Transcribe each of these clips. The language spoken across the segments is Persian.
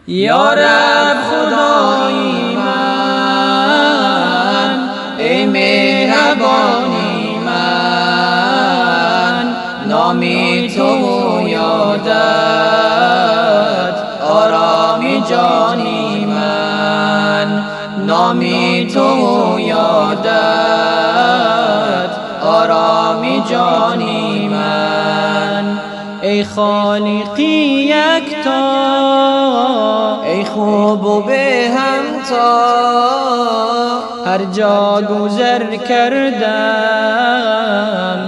یا رب خدای من، ای مهربانی من، نامی تو یادت آرامی جانی من، نامی تو یادت آرامی جانی من. ای خالقی یکتا، ای خوب و به همتا، هر جا گذر کردم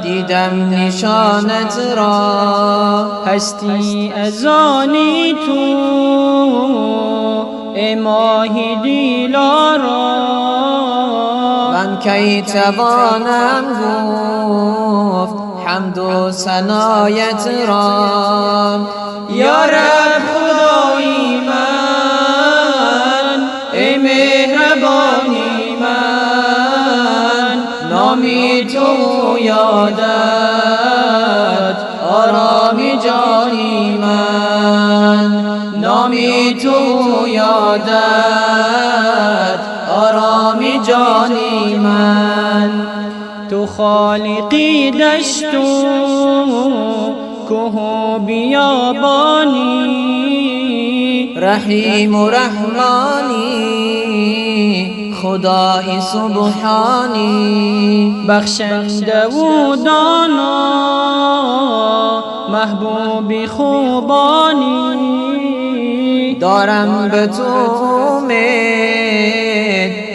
دیدم نشانت را. هستی از آنی تو ای ماهی دیلارا، من کی توانم گفت حمد و ثنایت را. یا رب خدای من، ای مهربانی من، نامی تو یادت آرامی جانی من، نامی تو یادت آرامی جانی من. تو خالقی دشت و کوه و بیابانی، رحیم و رحمانی، خدای سبحانی، بخشنده و دانا، محبوبی خوبانی. دارم به تو امید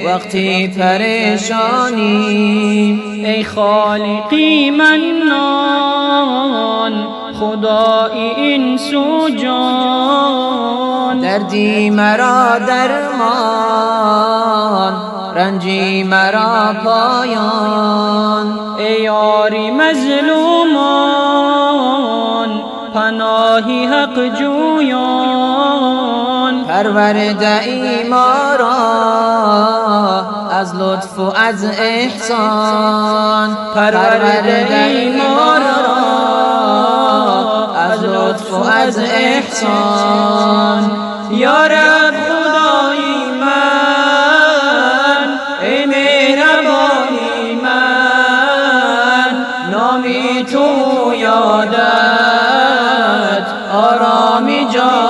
وقتی پریشانی. ای خالقی منان، خدای انس و جان، دردی مرا درمان، رنجی مرا پایان. ای یاری مظلومان، پناهی حق جویان، پرورده ای ما را از لطف و از احسان، پرورده ای ما را از لطف و از احسان. یا رب خدای من، ای مهربانی من، نامی تو یادت آرامی جان